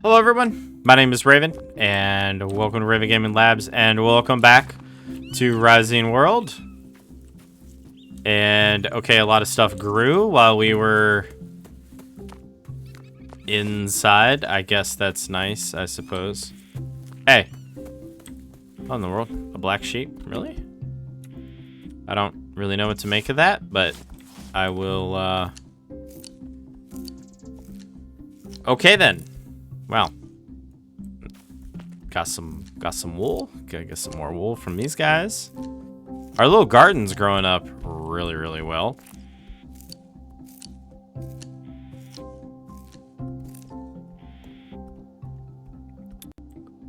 Hello everyone, my name is Raven, and welcome to Raven Gaming Labs, and welcome back to Rising World. And, okay, a lot of stuff grew while we were inside. I guess that's nice, I suppose. Hey. What in the world? A black sheep? Really? I don't really know what to make of that, but I will, Okay then. Wow. Got some wool. Gotta get some more wool from these guys. Our little garden's growing up really well.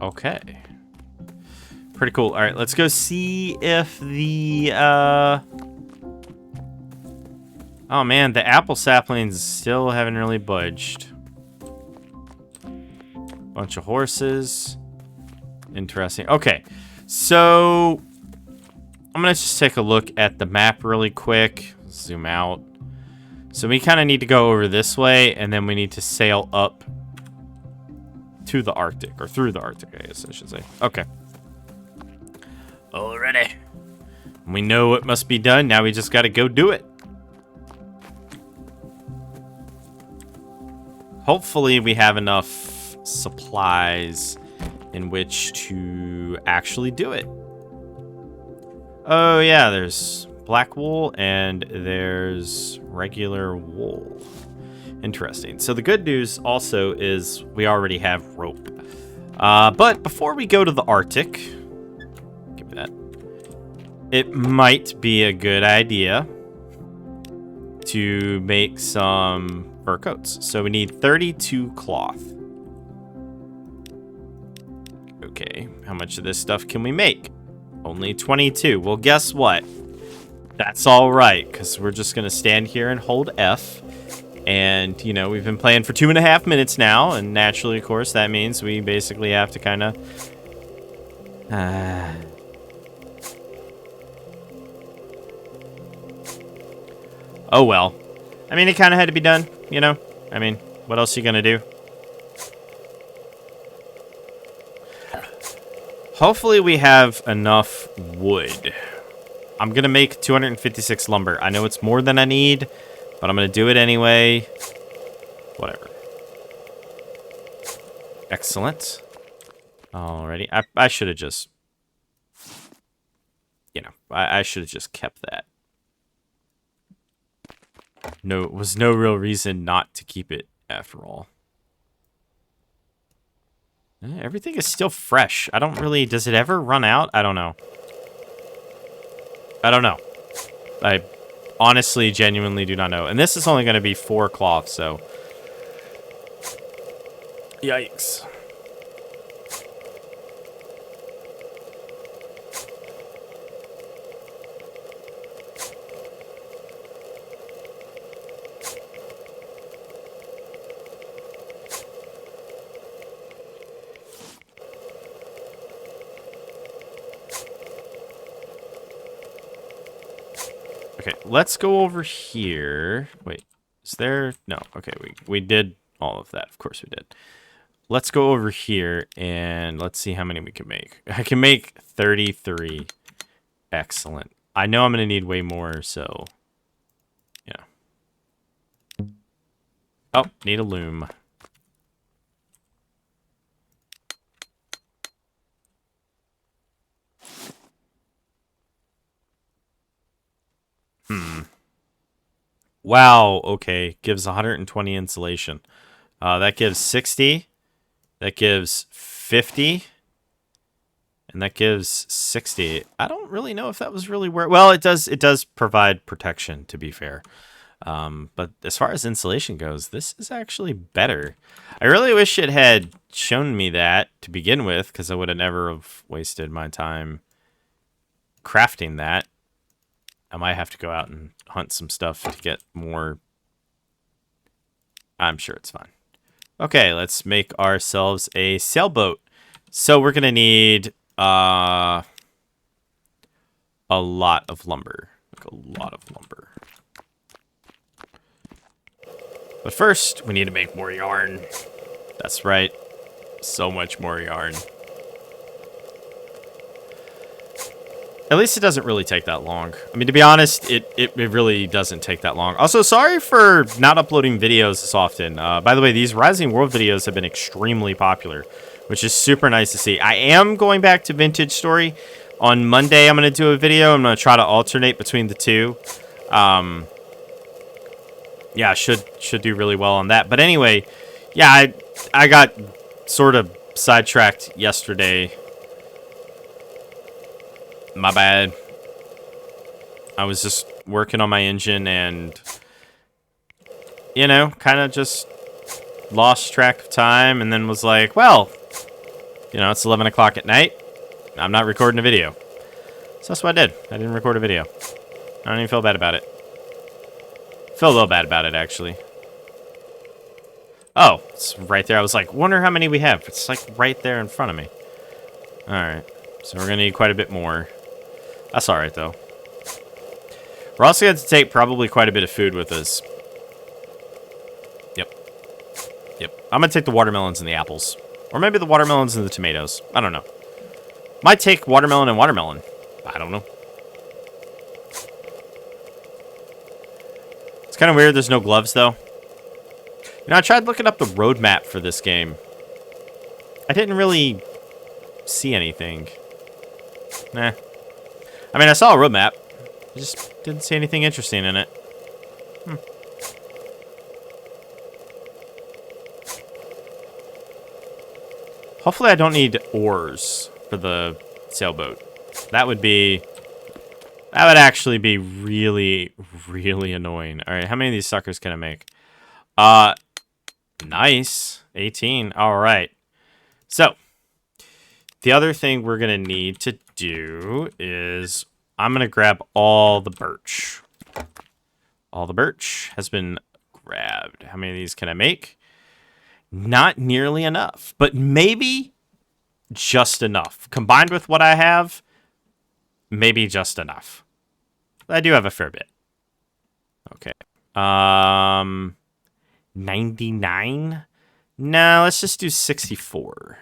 Okay. Pretty cool. All right, let's go see if the oh man, the apple saplings still haven't really budged. Bunch of horses. Interesting. Okay, so I'm gonna just take a look at the map really quick. Zoom out. So we kind of need to go over this way, and then we need to sail up to the Arctic, or through the Arctic, I guess I should say. Okay. Alrighty. We know what must be done. Now we just gotta go do it. Hopefully we have enough supplies in which to actually do it. Oh yeah, there's black wool and there's regular wool. Interesting. So the good news also is we already have rope. But before we go to the Arctic, give me that. It might be a good idea to make some fur coats. So we need 32 cloth. Okay, how much of this stuff can we make? Only 22. Well, guess what? That's all right, because we're just going to stand here and hold F. And, you know, we've been playing for 2.5 minutes now, and naturally, of course, that means we basically have to kind of... Oh, well. I mean, it kind of had to be done, you know? I mean, what else are you going to do? Hopefully we have enough wood. I'm going to make 256 lumber. I know it's more than I need, but I'm going to do it anyway. Whatever. Excellent. Alrighty. I should have just... You know, I should have just kept that. No, it was no real reason not to keep it after all. Everything is still fresh. I don't really... Does it ever run out? I don't know. I don't know. I honestly, genuinely do not know. And this is only going to be 4 cloth, so... Yikes. Okay, let's go over here. Wait, is there... No, okay, we did all of that. Of course we did. Let's go over here, and let's see how many we can make. I can make 33. Excellent. I know I'm going to need way more, so... Yeah. Oh, need a loom. Wow, okay. Gives 120 insulation. That gives 60. That gives 50. And that gives 60. I don't really know if that was really where... Well, it does provide protection, to be fair. But as far as insulation goes, this is actually better. I really wish it had shown me that to begin with, because I would have never have wasted my time crafting that. I might have to go out and hunt some stuff to get more. I'm sure it's fine. Okay, let's make ourselves a sailboat. So we're going to need a lot of lumber. Like a lot of lumber. But first, we need to make more yarn. That's right. so much more yarn. At least it doesn't really take that long. I mean, to be honest, it really doesn't take that long. Also, sorry for not uploading videos this often. By the way, these Rising World videos have been extremely popular, which is super nice to see. I am going back to Vintage Story. On Monday, I'm going to do a video. I'm going to try to alternate between the two. Yeah, should do really well on that. But anyway, yeah, I got sort of sidetracked yesterday. My bad. I was just working on my engine and, you know, kind of just lost track of time and then was like, well, you know, it's 11 o'clock at night. I'm not recording a video. So that's what I did. I didn't record a video. I don't even feel bad about it. Feel a little bad about it, actually. Oh, it's right there. I was like, wonder how many we have. It's like right there in front of me. All right. So we're going to need quite a bit more. That's all right, though. We're also going to take probably quite a bit of food with us. Yep. I'm going to take the watermelons and the apples. Or maybe the watermelons and the tomatoes. I don't know. Might take watermelon and watermelon. I don't know. It's kind of weird there's no gloves, though. You know, I tried looking up the roadmap for this game. I didn't really see anything. Nah. I mean, I saw a roadmap. I just didn't see anything interesting in it. Hopefully I don't need oars for the sailboat. That would actually be really, really annoying. All right, how many of these suckers can I make? Nice. 18. All right. So, the other thing we're going to need to do is I'm going to grab all the birch. All the birch has been grabbed. How many of these can I make? Not nearly enough, but maybe just enough. Combined with what I have, maybe just enough. I do have a fair bit. Okay. 99? No, let's just do 64.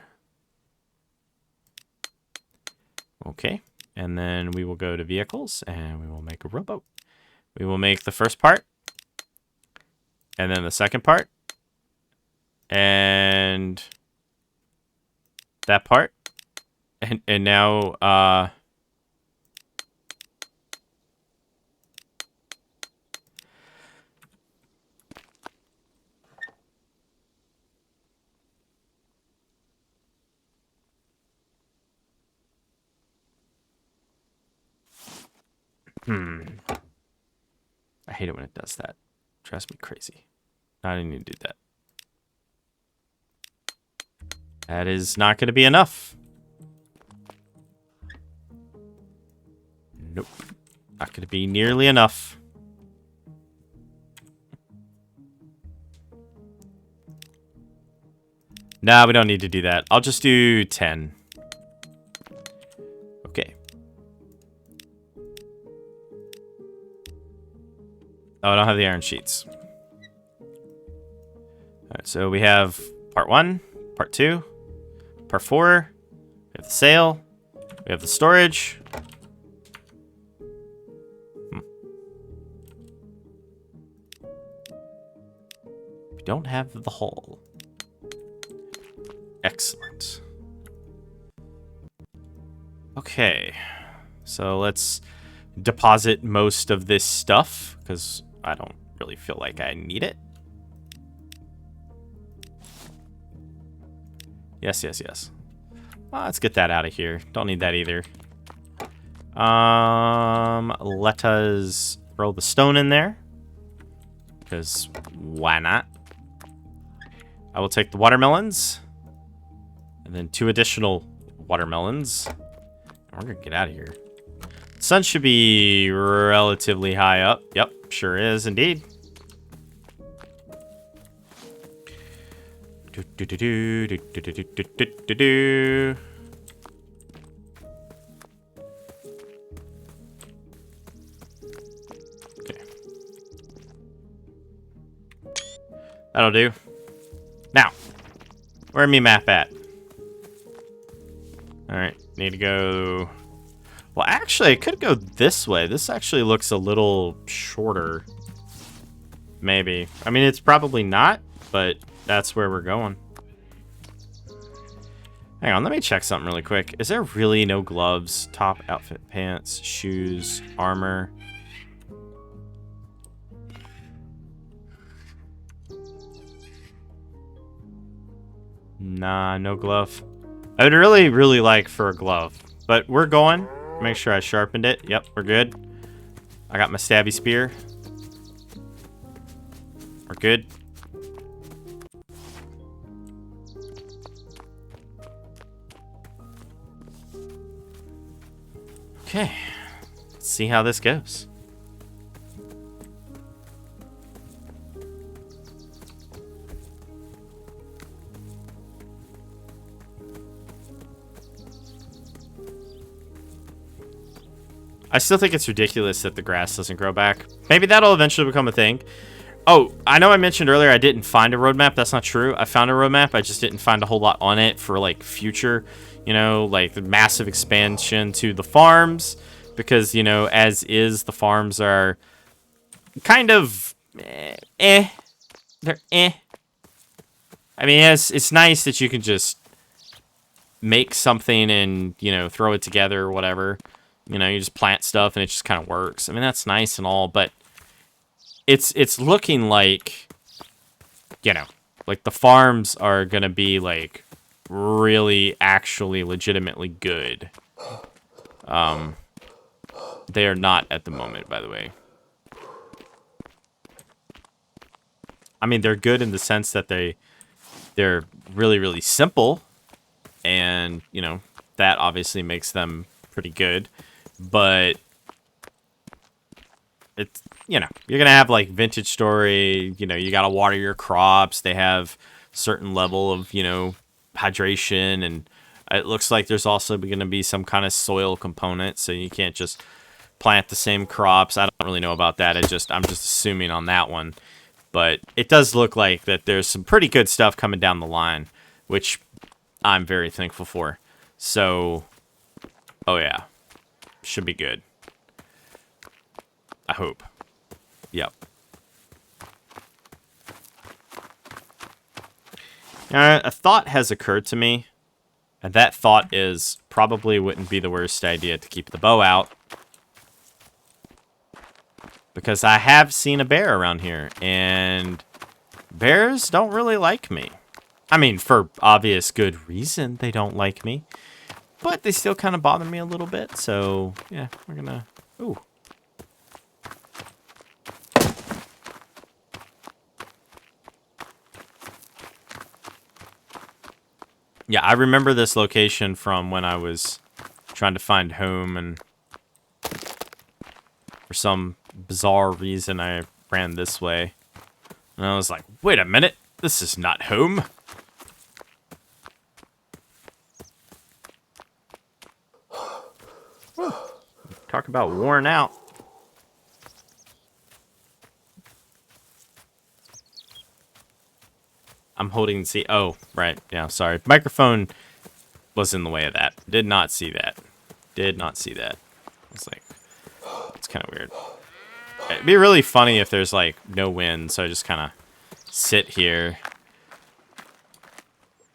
Okay. And then we will go to vehicles and we will make a rowboat. We will make the first part. And then the second part. And that part. And now I hate it when it does that. It drives me crazy. I didn't need to do that. That is not going to be enough. Nope. Not going to be nearly enough. Nah, we don't need to do that. I'll just do 10. Okay. Oh, I don't have the iron sheets. Alright, so we have part 1, part 2, part 4. We have the sail. We have the storage. We don't have the hull. Excellent. Okay. So let's deposit most of this stuff, because I don't really feel like I need it. Yes. Let's get that out of here. Don't need that either. Let us throw the stone in there, because why not? I will take the watermelons, and then 2 additional watermelons. And we're gonna get out of here. The sun should be relatively high up. Yep, sure is indeed. Okay. That'll do. Now, where me map at? need to go... Well, actually, I could go this way. This actually looks a little shorter. Maybe. I mean, it's probably not, but that's where we're going. Hang on, let me check something really quick. Is there really no gloves? Top, outfit, pants, shoes, armor? Nah, no glove. I would really, really like for a glove. But we're going. Make sure I sharpened it. Yep, we're good. I got my stabby spear. We're good. Okay. Let's see how this goes. I still think it's ridiculous that the grass doesn't grow back. Maybe that'll eventually become a thing. Oh, I know I mentioned earlier I didn't find a roadmap. That's not true. I found a roadmap. I just didn't find a whole lot on it for, like, future, you know, like the massive expansion to the farms. Because, you know, as is, the farms are kind of eh. They're eh. I mean, it's nice that you can just make something and, you know, throw it together or whatever. You know, you just plant stuff and it just kind of works. I mean, that's nice and all, but it's looking like, you know, like the farms are going to be like really actually legitimately good. They are not at the moment, by the way. I mean, they're good in the sense that they're really, really simple. And, you know, that obviously makes them pretty good. But it's, you know, you're going to have like vintage story, you know, you got to water your crops. They have certain level of, you know, hydration. And it looks like there's also going to be some kind of soil component. So you can't just plant the same crops. I don't really know about that. I'm just assuming on that one. But it does look like that there's some pretty good stuff coming down the line, which I'm very thankful for. So, oh yeah, should be good. I hope. Yep. A thought has occurred to me, and that thought is probably wouldn't be the worst idea to keep the bow out. Because I have seen a bear around here, and bears don't really like me. I mean, for obvious good reason, they don't like me. But they still kind of bother me a little bit, so, yeah, we're gonna... Ooh. Yeah, I remember this location from when I was trying to find home, and for some bizarre reason, I ran this way. And I was like, wait a minute, this is not home. Talk about worn out. I'm holding C. Oh, right. Yeah, sorry. Microphone was in the way of that. Did not see that. Did not see that. It's like, it's kind of weird. It'd be really funny if there's like no wind, so I just kind of sit here.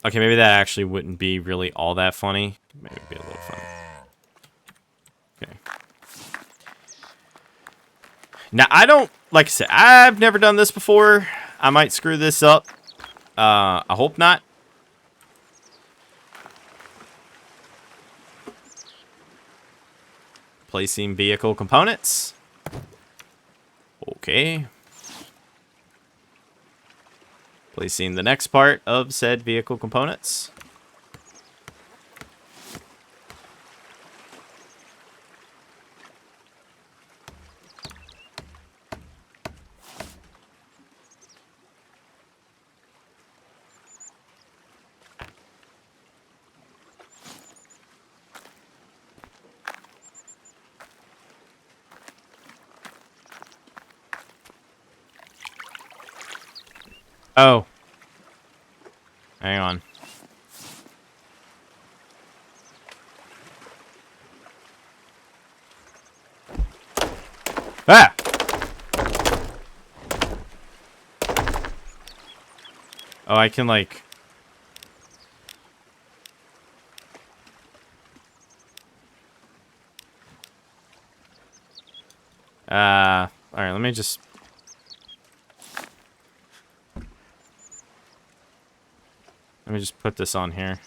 Okay, maybe that actually wouldn't be really all that funny. Maybe it'd be a little funny. Okay. Now, I don't, like I said, I've never done this before. I might screw this up. I hope not. Placing vehicle components. Okay. Placing the next part of said vehicle components. Oh. Hang on. Ah! Oh, I can like... Alright, let me just... Let me just put this on here.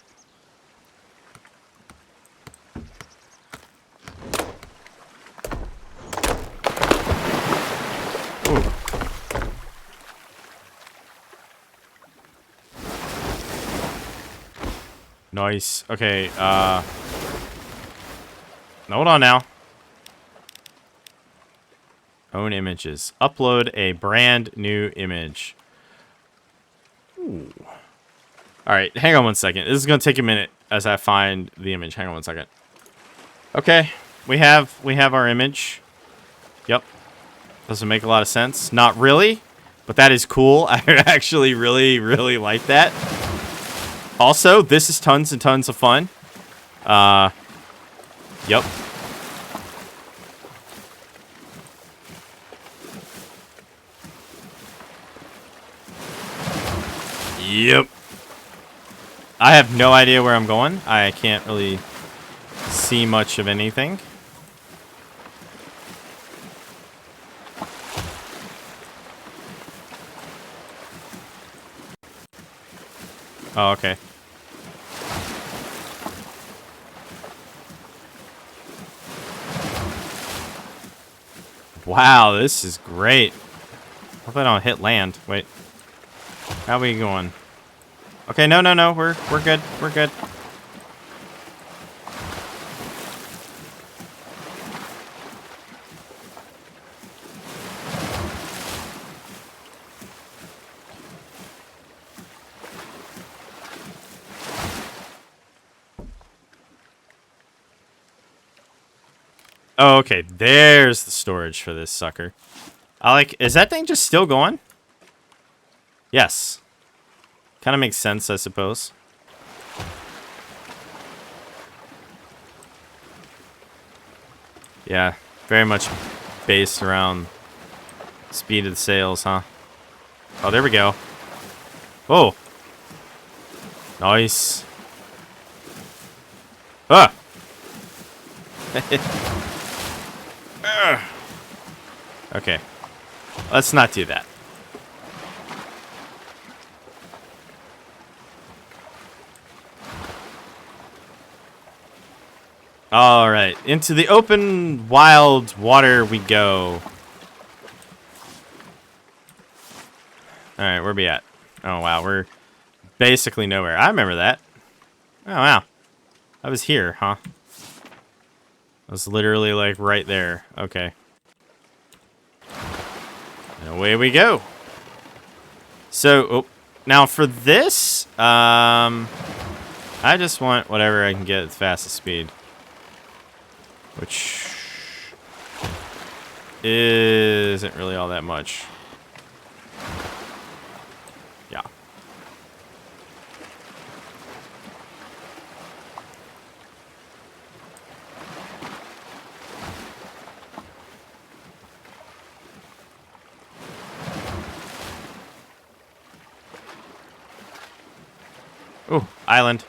Ooh. Nice. Okay, hold on now. Own images. Upload a brand new image. Ooh. Alright, hang on one second. This is going to take a minute as I find the image. Hang on one second. Okay, we have our image. Yep. Doesn't make a lot of sense. Not really, but that is cool. I actually really, really like that. Also, this is tons and tons of fun. Yep. Yep. I have no idea where I'm going. I can't really see much of anything. Oh, okay. Wow, this is great. Hope I don't hit land. Wait. How are we going? Okay, no. We're good. We're good. Oh, okay. There's the storage for this sucker. Is that thing just still going? Yes. Kind of makes sense, I suppose. Yeah, very much based around speed of the sails, huh? Oh, there we go. Oh. Nice. Ah! Okay. Let's not do that. All right, into the open, wild water we go. All right, where we at? Oh, wow, we're basically nowhere. I remember that. Oh, wow. I was here, huh? I was literally, like, right there. Okay. And away we go. So, oh, now for this, I just want whatever I can get at the fastest speed. Which isn't really all that much. Yeah. Ooh, island.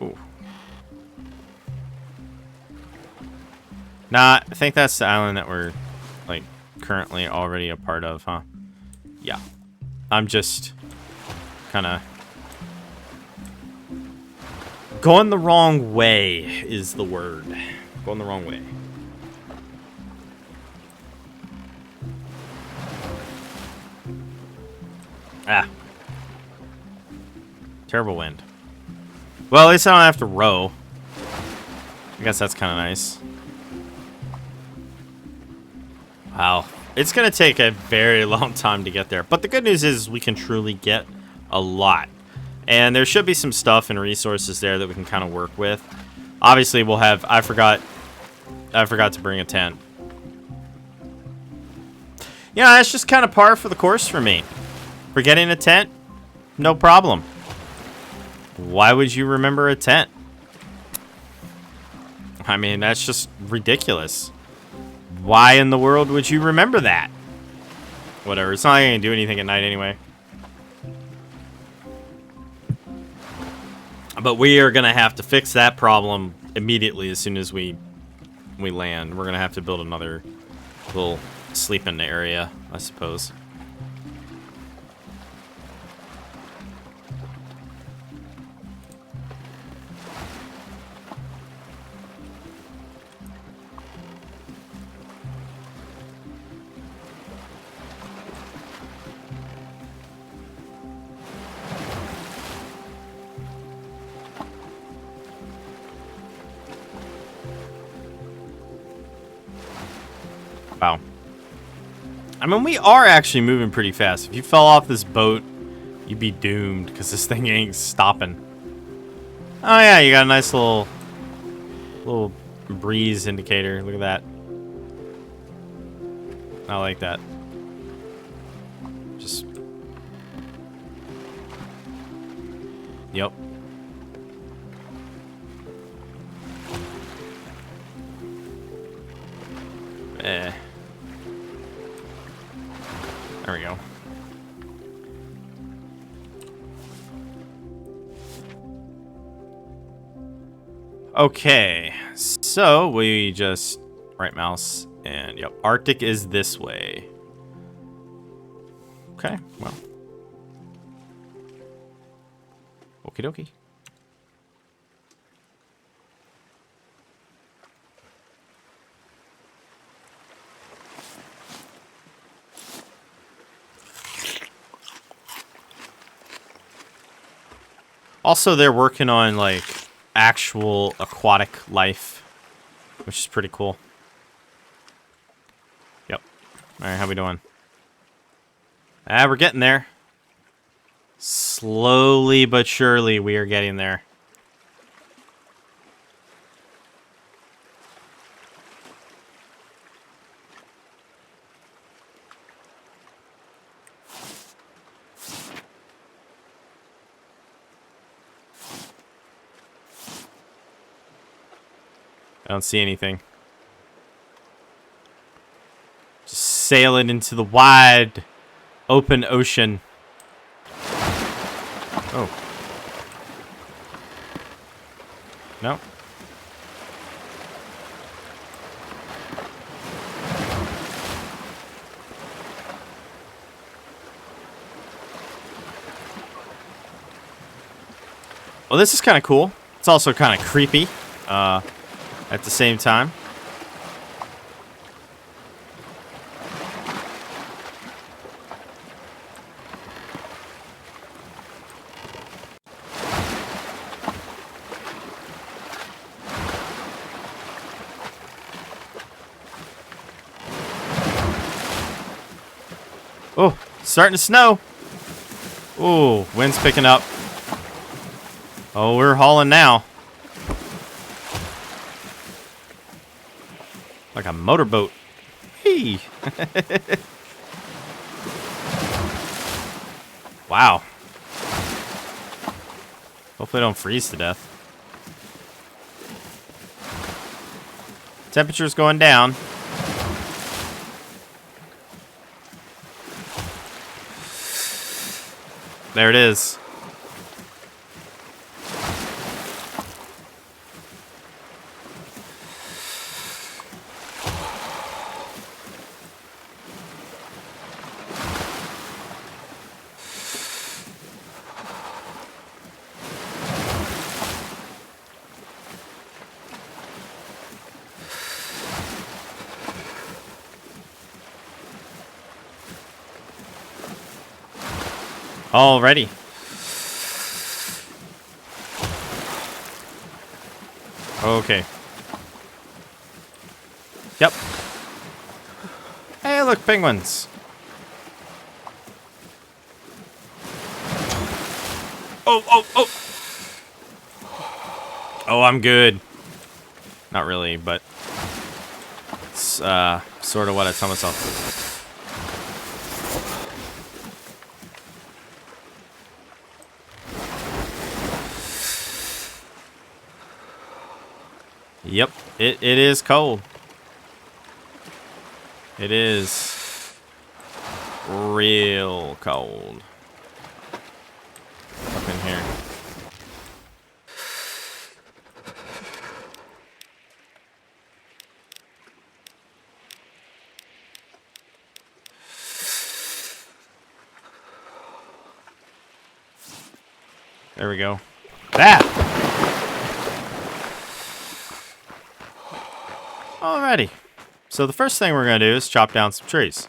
Ooh. Nah, I think that's the island that we're, like, currently already a part of, huh? Yeah. I'm just kind of going the wrong way is the word. Going the wrong way. Ah. Terrible wind. Well, at least I don't have to row. I guess that's kind of nice. Wow. It's going to take a very long time to get there. But the good news is we can truly get a lot. And there should be some stuff and resources there that we can kind of work with. Obviously, we'll have... I forgot to bring a tent. Yeah, that's just kind of par for the course for me. For getting a tent, no problem. Why would you remember a tent? I mean, that's just ridiculous. Why in the world would you remember that? Whatever, it's not going to do anything at night anyway. But we are going to have to fix that problem immediately as soon as we land. We're going to have to build another little sleeping area, I suppose. Wow. I mean, we are actually moving pretty fast. If you fell off this boat, you'd be doomed because this thing ain't stopping. Oh yeah, you got a nice little breeze indicator. Look at that. I like that. Just... Yep. There we go. Okay, so we just right mouse and yep, Arctic is this way. Okay, well. Okie dokie. Also, they're working on, like, actual aquatic life, which is pretty cool. Yep. Alright, how we doing? Ah, we're getting there. Slowly but surely, we are getting there. I don't see anything. Just sailing into the wide, open ocean. Oh. No. Well, this is kind of cool. It's also kind of creepy. At the same time. Oh, starting to snow. Oh, wind's picking up. Oh, we're hauling now. Like a motorboat. Hey. Wow. Hopefully I don't freeze to death. Temperature's going down. There it is. Alrighty. Okay. Yep. Hey, look, penguins. Oh, oh, oh. Oh, I'm good. Not really, but it's sort of what I tell myself. Yep, it is cold. It is real cold up in here. There we go. That! Alrighty. So the first thing we're going to do is chop down some trees.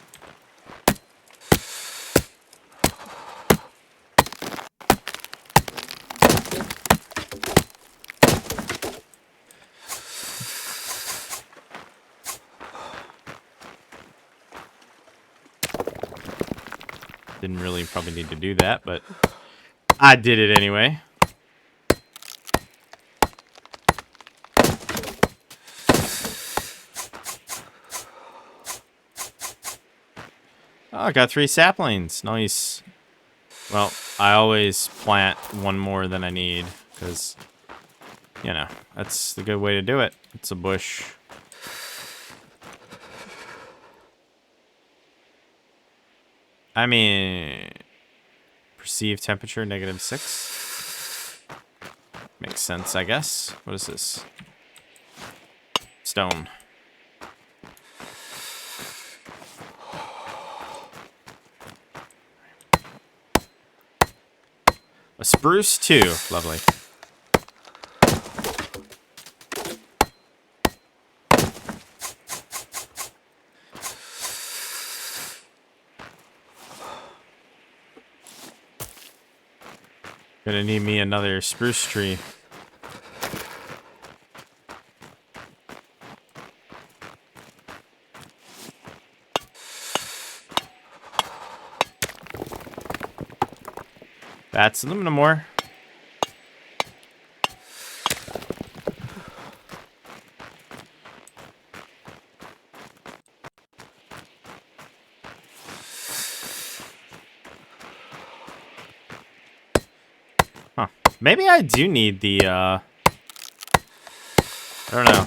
Didn't really probably need to do that, but I did it anyway. Oh, I got 3 saplings. Nice. Well, I always plant one more than I need, because, you know, that's the good way to do it. It's a bush. I mean, perceived temperature, -6. Makes sense, I guess. What is this? Stone. A spruce too. Lovely. Gonna need me another spruce tree. That's aluminum ore. Huh. Maybe I do need the, I don't know.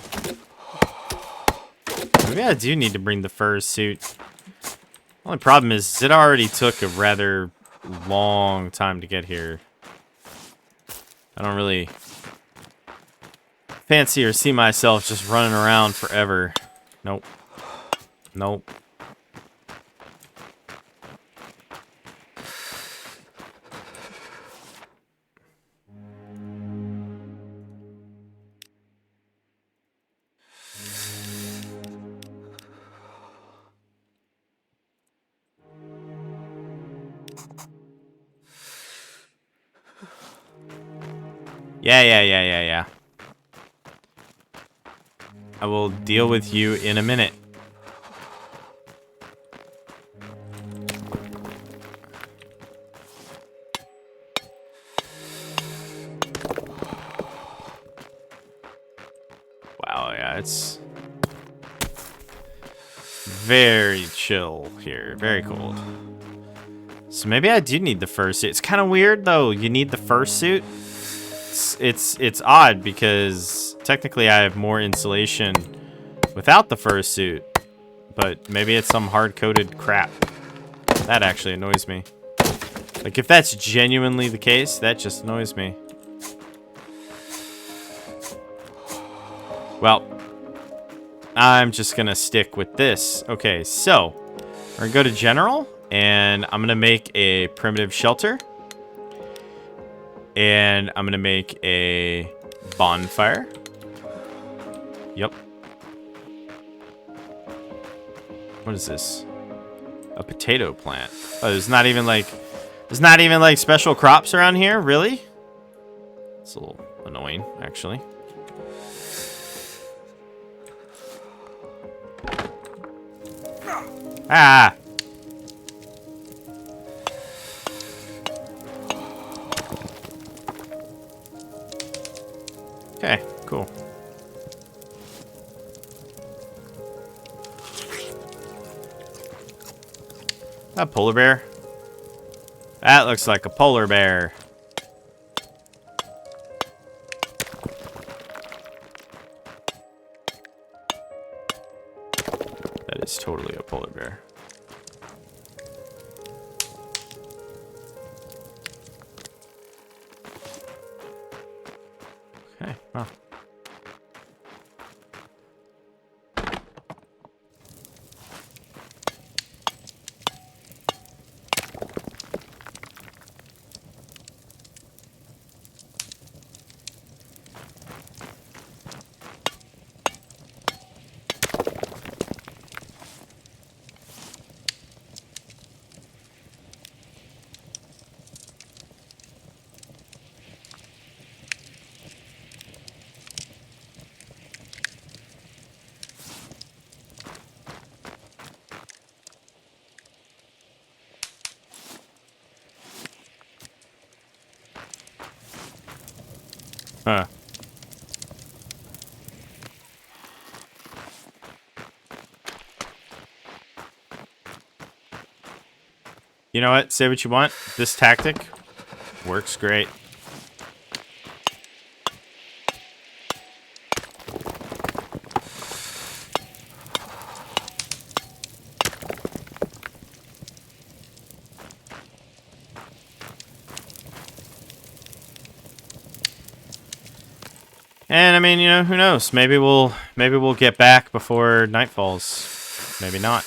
Maybe I do need to bring the fur suit. Only problem is it already took a rather long time to get here. I don't really fancy or see myself just running around forever. Nope. Nope. Yeah. I will deal with you in a minute. Wow, yeah, it's very chill here. Very cold. So maybe I do need the fursuit. It's kind of weird though. You need the fursuit. It's odd because technically I have more insulation without the fursuit, but maybe it's some hard-coded crap. That actually annoys me. Like if that's genuinely the case, that just annoys me. Well, I'm just gonna stick with this. Okay, so we're gonna go to general, and I'm gonna make a primitive shelter. And I'm gonna make a bonfire. Yep. What is this? A potato plant. Oh, there's not even like special crops around here, really? It's a little annoying, actually. Ah! Okay, cool. A polar bear? That looks like a polar bear. is totally a polar bear. Okay, well. Huh. You know what? Say what you want. This tactic works great. And I mean, you know, who knows? Maybe we'll get back before night falls. Maybe not.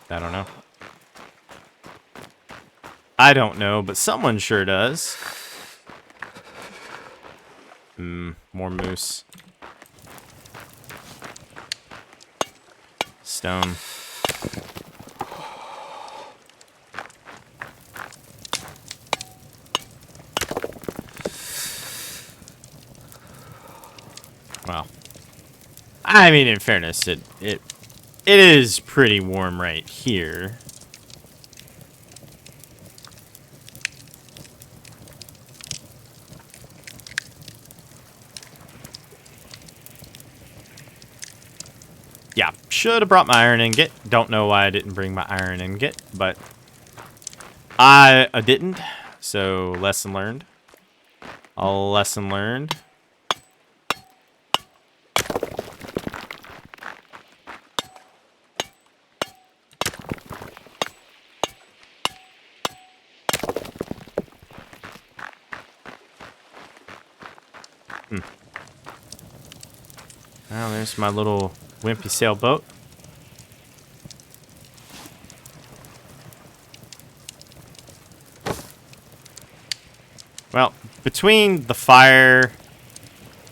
I don't know. I don't know, but someone sure does. More moose. Stone. Well, I mean, in fairness, it is pretty warm right here. Yeah, should have brought my iron ingot. Don't know why I didn't bring my iron ingot, but I didn't. So, lesson learned. A lesson learned. Well, there's my little wimpy sailboat. Well, between the fire,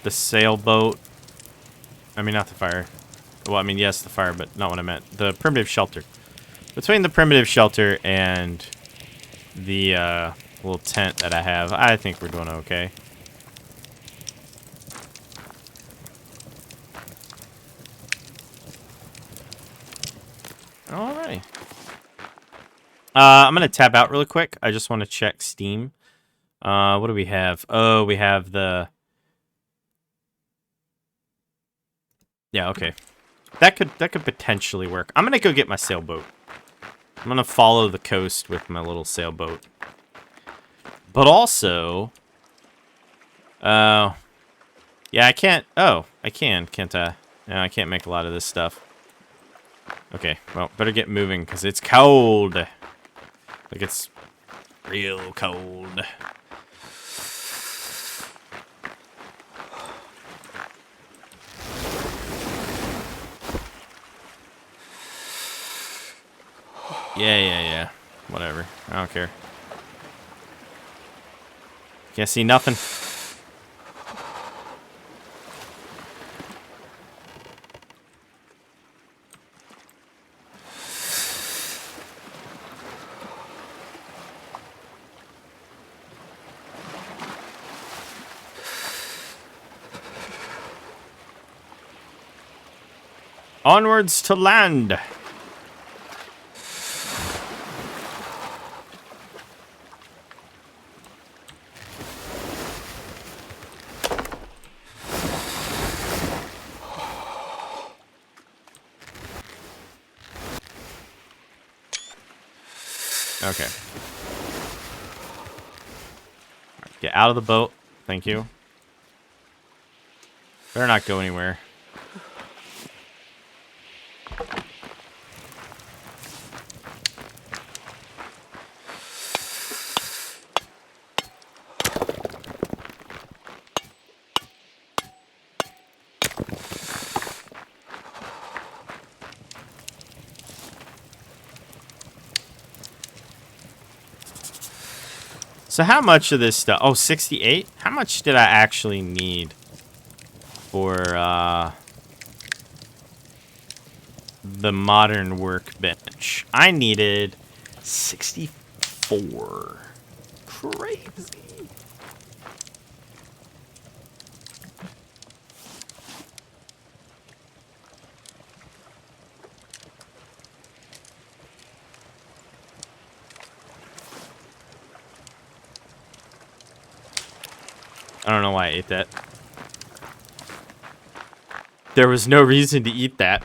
the sailboat, I mean, not the fire. Well, I mean, yes, the fire, but not what I meant. The primitive shelter. Between the primitive shelter and the little tent that I have, I think we're doing okay. Alright. I'm going to tab out really quick. I just want to check Steam. What do we have? Oh, we have the... Yeah, okay. That could potentially work. I'm going to go get my sailboat. I'm going to follow the coast with my little sailboat. But also... yeah, I can't... Oh, I can, can't I? No, I can't make a lot of this stuff. Okay, well, better get moving, because it's cold. Like, it's real cold. Yeah. Whatever. I don't care. Can't see nothing. Onwards to land. Okay. Get out of the boat. Thank you. Better not go anywhere. So how much of this stuff? Oh, 68? How much did I actually need for the modern workbench? I needed 64. Crazy. I don't know why I ate that. There was no reason to eat that.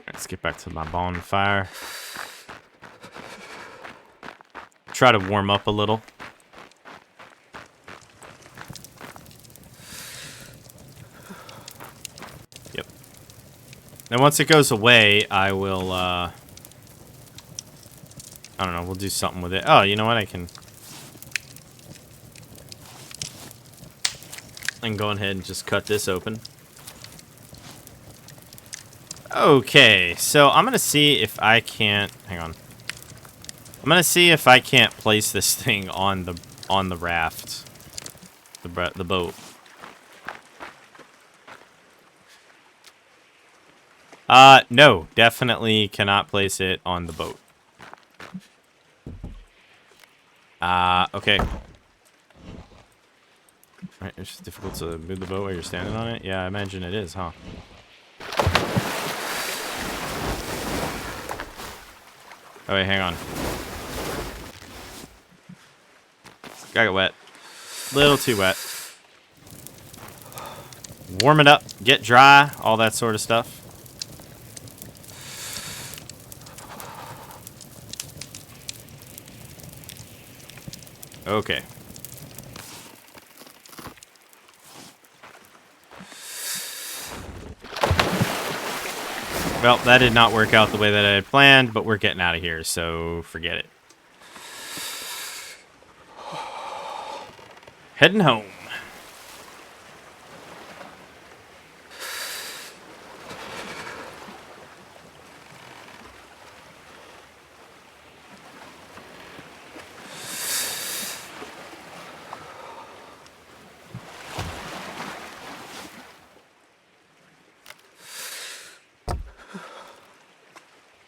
Let's get back to my bonfire. Try to warm up a little. Yep. And once it goes away, I will, I don't know, we'll do something with it. Oh, you know what? I can go ahead and just cut this open. Okay, so I'm gonna see if I can't. Hang on. I'm gonna see if I can't place this thing on the raft, the boat. No, definitely cannot place it on the boat. Okay. Alright, it's just difficult to move the boat while you're standing on it. Yeah, I imagine it is, huh? Oh wait, hang on. Got wet. Little too wet. Warm it up, get dry, all that sort of stuff. Okay. Well, that did not work out the way that I had planned, but we're getting out of here, so forget it. Heading home.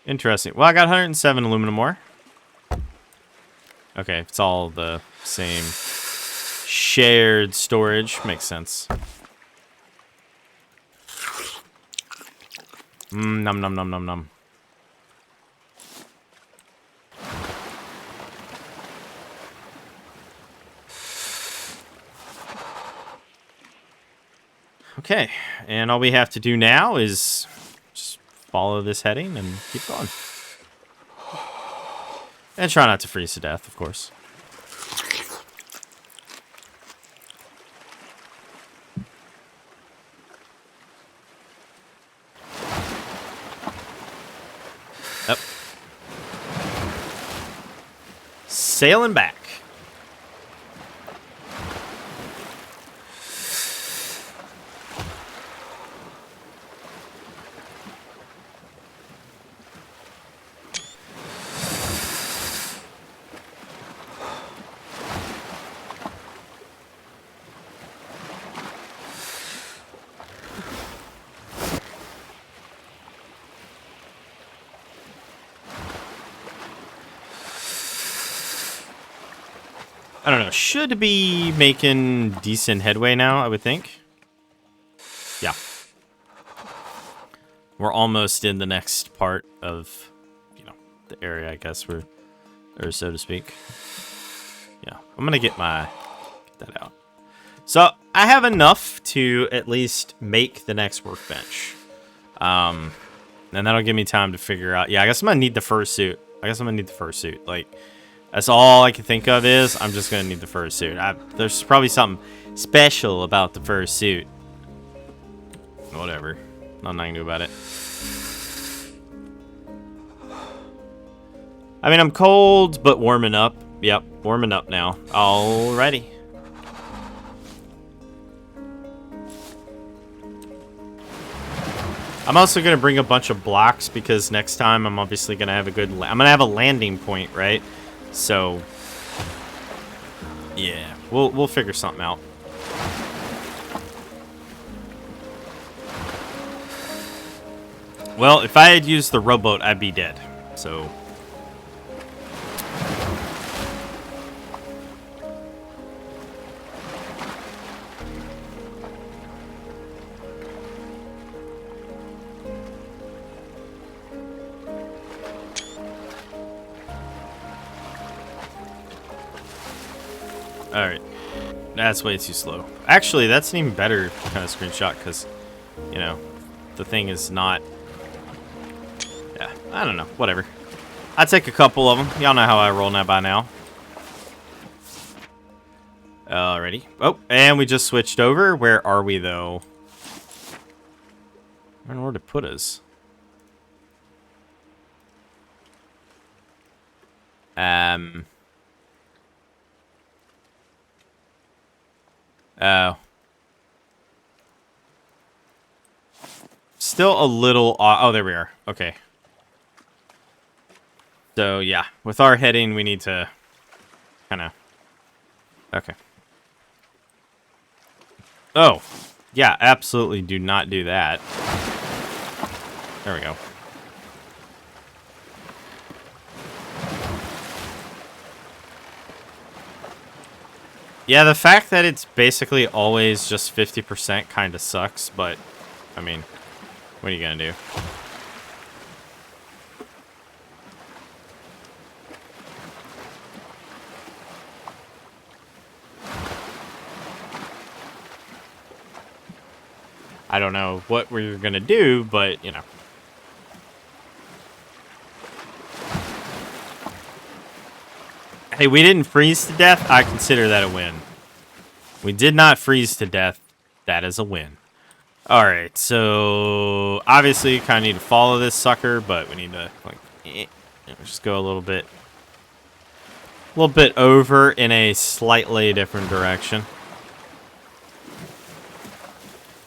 Interesting. Well, I got 107 aluminum ore. Okay, it's all the same shared storage. Makes sense. Num num num num num. Okay, and all we have to do now is just follow this heading and keep going. And try not to freeze to death, of course. Yep. Sailing back. I don't know. Should be making decent headway now, I would think. Yeah. We're almost in the next part of, you know, the area, I guess, or so to speak. Yeah, I'm gonna get that out. So I have enough to at least make the next workbench. And that'll give me time to figure out. Yeah, I guess I'm gonna need the fursuit. Like, that's all I can think of is I'm just gonna need the fursuit. There's probably something special about the fursuit. Whatever. Nothing I can do about it. I mean, I'm cold, but warming up. Yep, warming up now. Alrighty. I'm also going to bring a bunch of blocks because next time I'm obviously going to have I'm going to have a landing point, right? So, yeah, we'll figure something out. Well, if I had used the rowboat, I'd be dead. So, alright. That's way too slow. Actually, that's an even better kind of screenshot because, you know, the thing is not... Yeah, I don't know. Whatever. I'll take a couple of them. Y'all know how I roll now by now. Alrighty. Oh, and we just switched over. Where are we, though? I don't know where to put us. Oh. Still a little... Oh, there we are. Okay. So, yeah. With our heading, we need to kind of... Okay. Oh. Yeah, absolutely do not do that. There we go. Yeah, the fact that it's basically always just 50% kind of sucks, but, I mean, what are you gonna do? I don't know what we're gonna do, but, you know. Hey, we didn't freeze to death. I consider that a win. We did not freeze to death. That is a win. Alright, so obviously kind of need to follow this sucker, but we need to like just go a little bit over in a slightly different direction.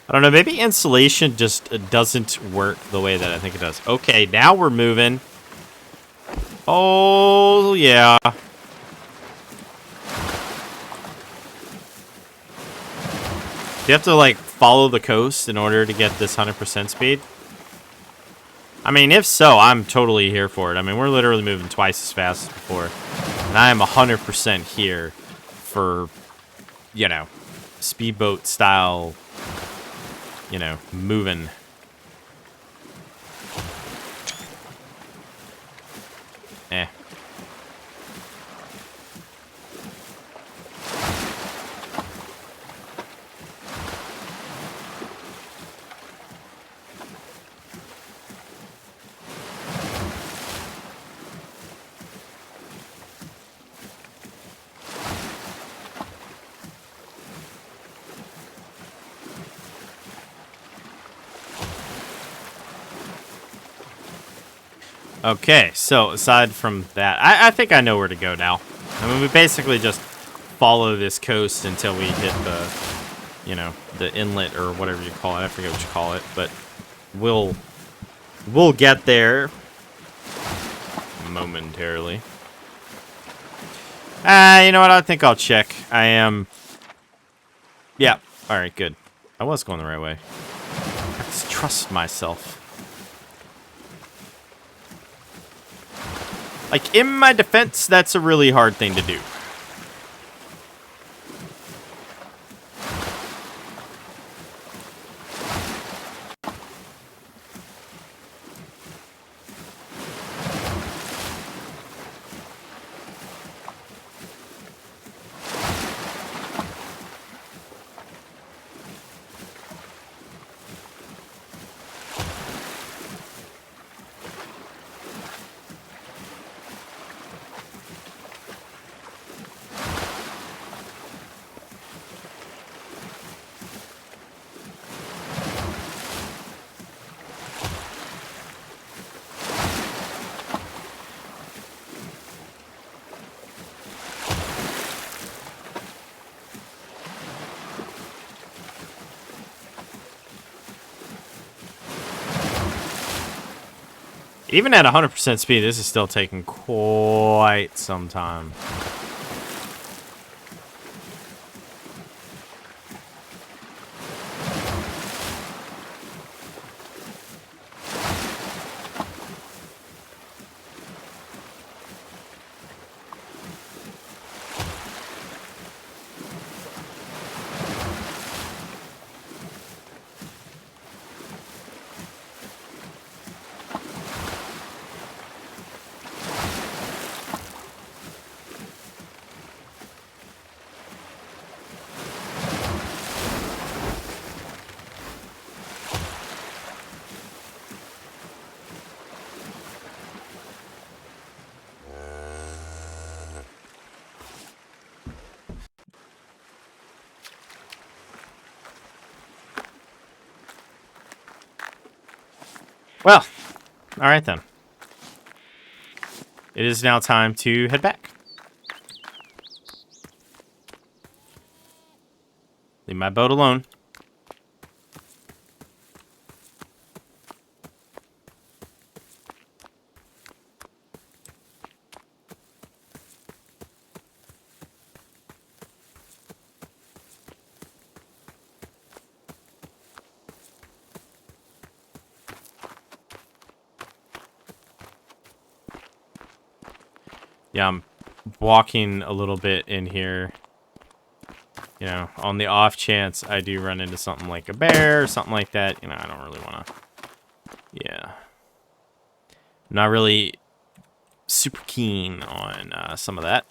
I don't know, maybe insulation just doesn't work the way that I think it does. Okay, now we're moving. Oh, yeah. Do you have to, like, follow the coast in order to get this 100% speed? I mean, if so, I'm totally here for it. I mean, we're literally moving twice as fast as before. And I am 100% here for, you know, speedboat style, you know, moving. Eh. Okay, so aside from that, I think I know where to go now. I mean, we basically just follow this coast until we hit the, you know, the inlet or whatever you call it. I forget what you call it, but we'll get there momentarily. You know what? I think I'll check. I am... Yeah, alright, good. I was going the right way. I just trust myself. Like, in my defense, that's a really hard thing to do. Even at 100% speed, this is still taking quite some time. Well, alright then. It is now time to head back. Leave my boat alone. Yeah, I'm walking a little bit in here. You know, on the off chance I do run into something like a bear or something like that. You know, I don't really want to... Yeah. I'm not really super keen on some of that.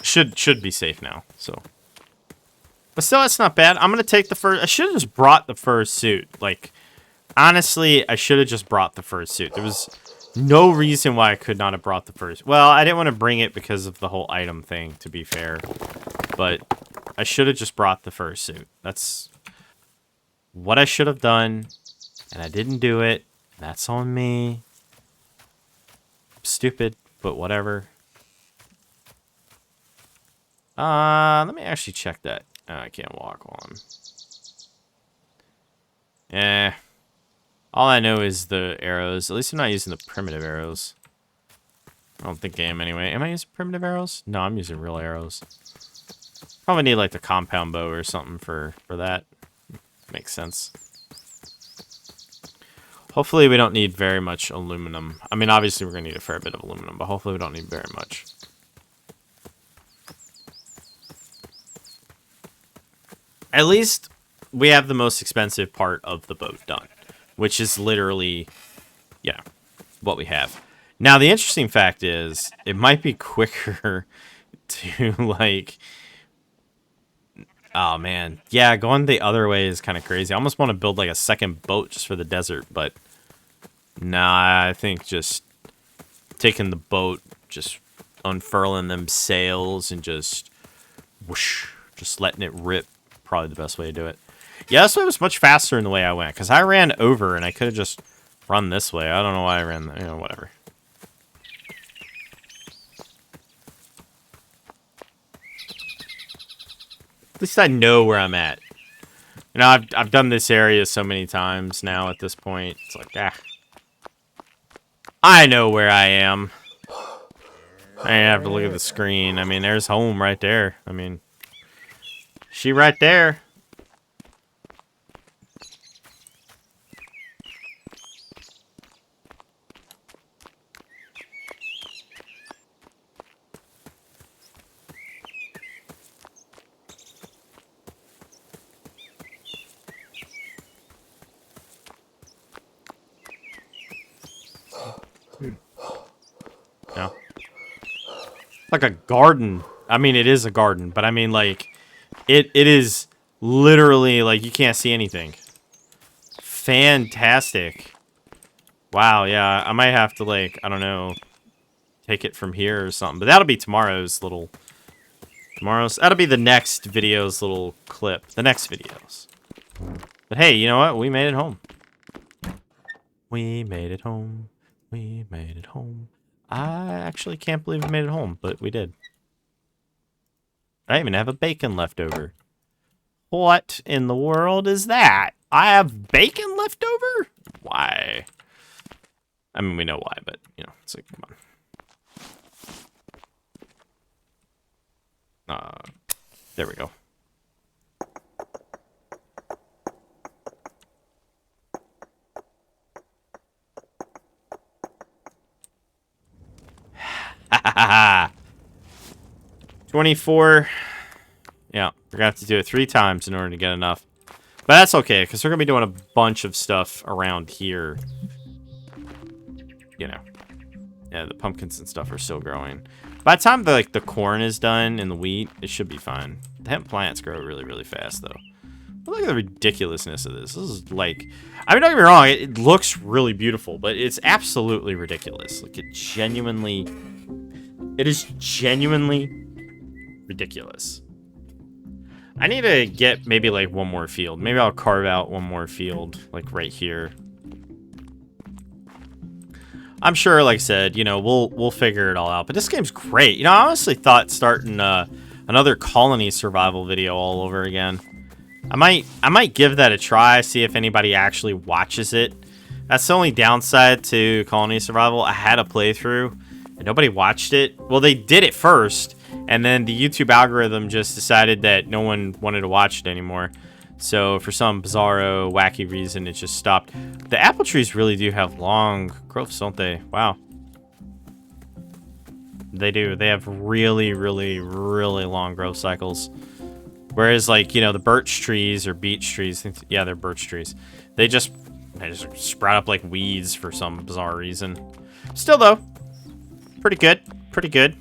Should be safe now, so. But still, it's not bad. I'm gonna take the fur. I should have just brought the fur suit. Like, honestly, I should have just brought the fur suit. There was no reason why I could not have brought the fur suit. Well, I didn't want to bring it because of the whole item thing, to be fair. But I should have just brought the fur suit. That's what I should have done, and I didn't do it. That's on me. Stupid, but whatever. Let me actually check that. I can't walk on. All I know is the arrows. At least I'm not using the primitive arrows. I don't think I am anyway. Am I using primitive arrows? No, I'm using real arrows. Probably need like the compound bow or something for that. Makes sense. Hopefully we don't need very much aluminum. I mean, obviously we're going to need a fair bit of aluminum, but hopefully we don't need very much. At least we have the most expensive part of the boat done, which is literally, yeah, what we have. Now, the interesting fact is, it might be quicker to, like... Oh, man. Yeah, going the other way is kind of crazy. I almost want to build, like, a second boat just for the desert, but... Nah, I think just taking the boat, just unfurling them sails, and just... Whoosh, just letting it rip. Probably the best way to do it. Yeah, this way was much faster in the way I went, because I ran over, and I could have just run this way. I don't know why I ran, you know, whatever. At least I know where I'm at. You know, I've done this area so many times now at this point. It's like, I know where I am. I didn't have to look at the screen. I mean, there's home right there. I mean, she right there. Yeah. Like a garden. I mean, it is a garden, but I mean, like, it is literally, like, you can't see anything. Fantastic. Wow, yeah, I might have to, like, I don't know, take it from here or something. But that'll be tomorrow's little Tomorrow's... That'll be the next video's little clip. The next videos. But hey, you know what? We made it home. We made it home. We made it home. I actually can't believe we made it home, but we did. I even have a bacon left over. What in the world is that? I have bacon left over? Why? I mean, we know why, but, you know, it's like, come on. There we go. Ha ha ha! 24. Yeah, we're gonna have to do it 3 times in order to get enough. But that's okay, because we're gonna be doing a bunch of stuff around here. You know. Yeah, the pumpkins and stuff are still growing. By the time the corn is done and the wheat, it should be fine. The hemp plants grow really, really fast, though. But look at the ridiculousness of this. This is like... I mean, don't get me wrong, it looks really beautiful, but it's absolutely ridiculous. Like, it genuinely... It is genuinely ridiculous. I need to get maybe like one more field. Maybe I'll carve out one more field like right here. I'm sure, like I said, you know, we'll figure it all out. But this game's great. You know, I honestly thought starting another colony survival video all over again. I might give that a try, see if anybody actually watches it. That's the only downside to colony survival. I had a playthrough and nobody watched it. Well, they did it first, and then the YouTube algorithm just decided that no one wanted to watch it anymore. So for some bizarro, wacky reason, it just stopped. The apple trees really do have long growths, don't they? Wow. They do. They have really, really, really long growth cycles. Whereas, like, you know, the birch trees or beech trees, yeah, they're birch trees. They just sprout up like weeds for some bizarre reason. Still, though, pretty good. Pretty good.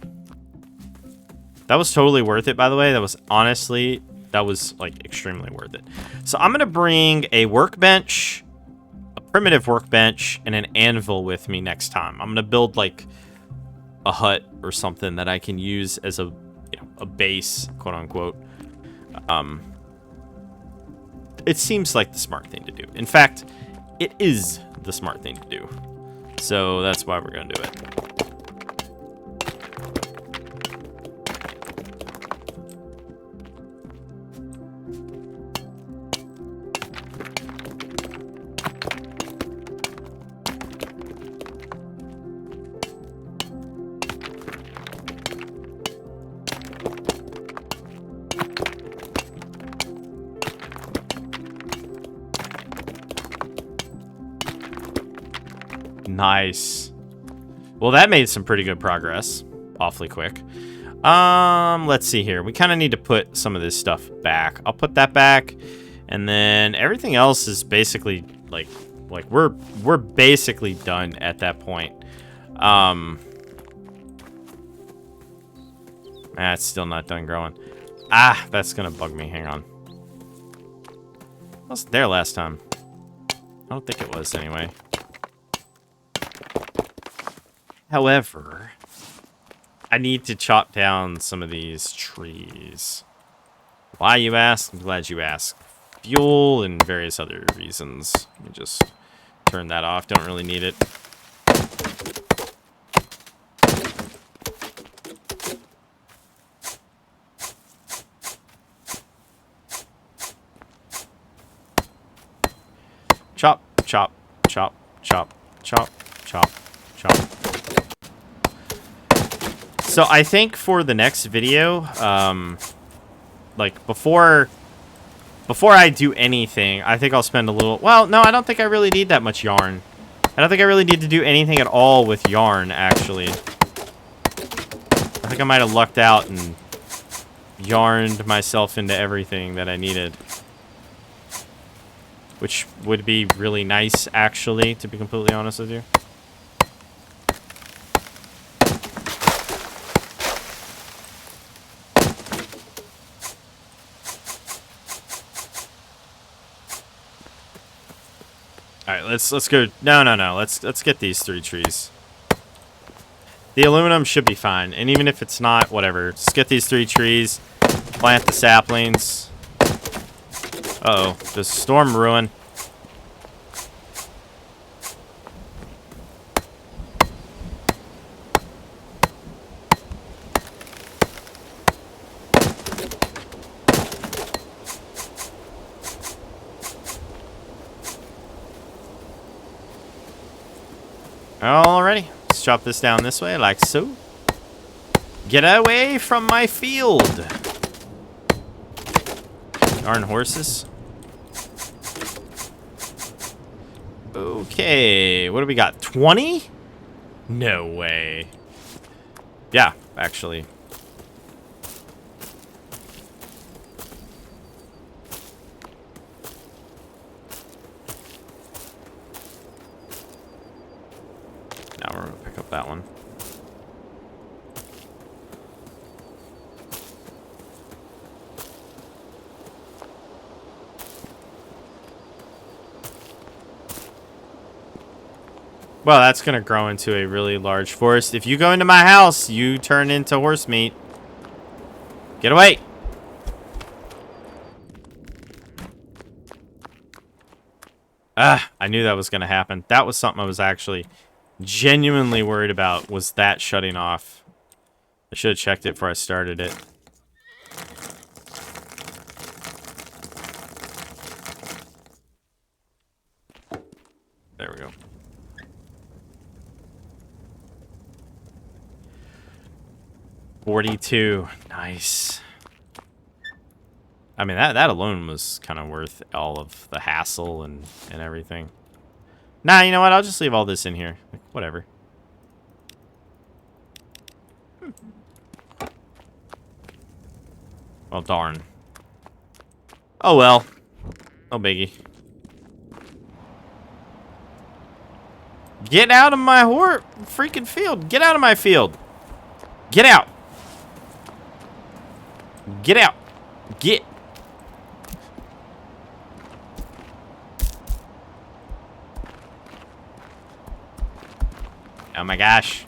That was totally worth it, by the way. That was honestly... That was, like, extremely worth it. So I'm going to bring a workbench, a primitive workbench, and an anvil with me next time. I'm going to build, like, a hut or something that I can use as a, you know, a base, quote-unquote. It seems like the smart thing to do. In fact, it is the smart thing to do. So that's why we're going to do it. Nice. Well, that made some pretty good progress. Awfully quick. Let's see here. We kind of need to put some of this stuff back. I'll put that back. And then everything else is basically like we're basically done at that point. It's still not done growing. Ah, that's gonna bug me. Hang on. I wasn't there last time. I don't think it was anyway. However, I need to chop down some of these trees. Why, you ask? I'm glad you asked. Fuel and various other reasons. Let me just turn that off. Don't really need it. Chop, chop, chop, chop, chop, chop, chop. So I think for the next video, like before I do anything, I think I'll spend a little... Well, no, I don't think I really need that much yarn. I don't think I really need to do anything at all with yarn, actually. I think I might have lucked out and yarned myself into everything that I needed. Which would be really nice, actually, to be completely honest with you. All right, let's go. No. Let's get these 3 trees. The aluminum should be fine. And even if it's not, whatever. Just get these 3 trees. Plant the saplings. Uh-oh. The storm ruin. Alrighty, let's chop this down this way, like so. Get away from my field! Darn horses. Okay, what do we got? 20? No way. Yeah, actually. Now we're gonna pick up that one. Well, that's gonna grow into a really large forest. If you go into my house, you turn into horse meat. Get away! Ah, I knew that was gonna happen. That was something I was actually genuinely worried about, was that shutting off. I should have checked it before I started it. There we go. $42. Nice. I mean, that alone was kind of worth all of the hassle and everything. Nah, you know what? I'll just leave all this in here. Like, whatever. Well, darn. Oh, well. No biggie. Get out of my freaking field. Get out of my field. Get out. Get out. Get. Oh my gosh.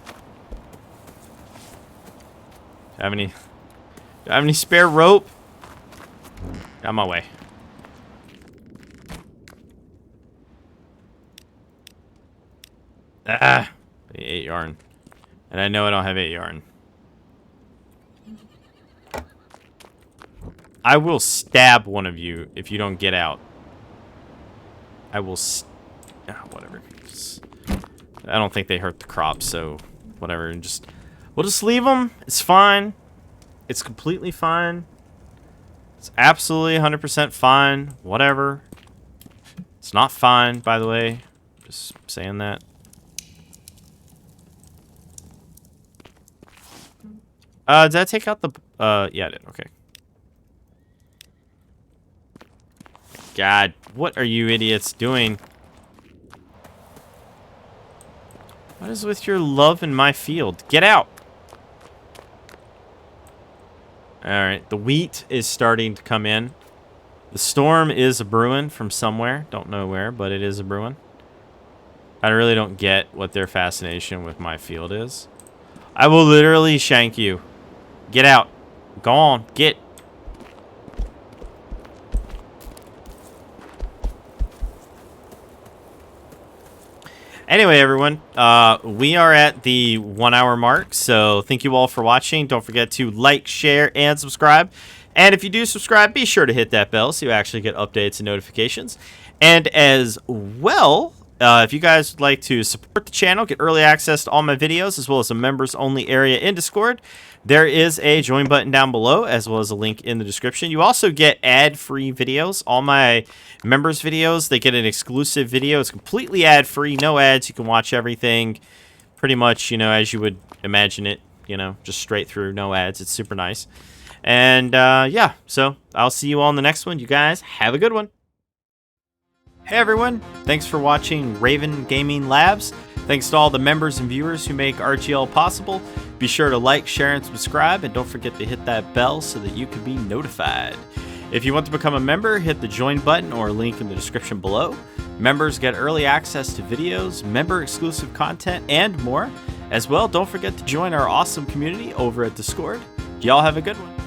Do I have any spare rope? On my way. Ah, 8 yarn. And I know I don't have 8 yarn. I will stab one of you if you don't get out. I will whatever. I don't think they hurt the crops, so whatever. We'll just leave them. It's fine. It's completely fine. It's absolutely 100% fine. Whatever. It's not fine, by the way. Just saying that. Did I take out the... yeah, I did. Okay. God, what are you idiots doing? What is with your love in my field? Get out! Alright, the wheat is starting to come in. The storm is a brewing from somewhere. Don't know where, but it is a brewing. I really don't get what their fascination with my field is. I will literally shank you. Get out. Go on. Get. Anyway, everyone, we are at the 1 hour mark, so thank you all for watching. Don't forget to like, share, and subscribe. And if you do subscribe, be sure to hit that bell so you actually get updates and notifications. And as well, if you guys would like to support the channel, get early access to all my videos, as well as a members-only area in Discord, there is a join button down below, as well as a link in the description. You also get ad-free videos. All my members' videos, they get an exclusive video. It's completely ad-free, no ads. You can watch everything pretty much, you know, as you would imagine it, you know, just straight through, no ads. It's super nice. And, yeah, so I'll see you all in the next one. You guys have a good one. Hey everyone, thanks for watching Raven Gaming Labs. Thanks to all the members and viewers who make RGL possible. Be sure to like, share, and subscribe, and don't forget to hit that bell so that you can be notified. If you want to become a member, hit the join button or link in the description below. Members get early access to videos, member exclusive content, and more. As well, don't forget to join our awesome community over at Discord. Y'all have a good one.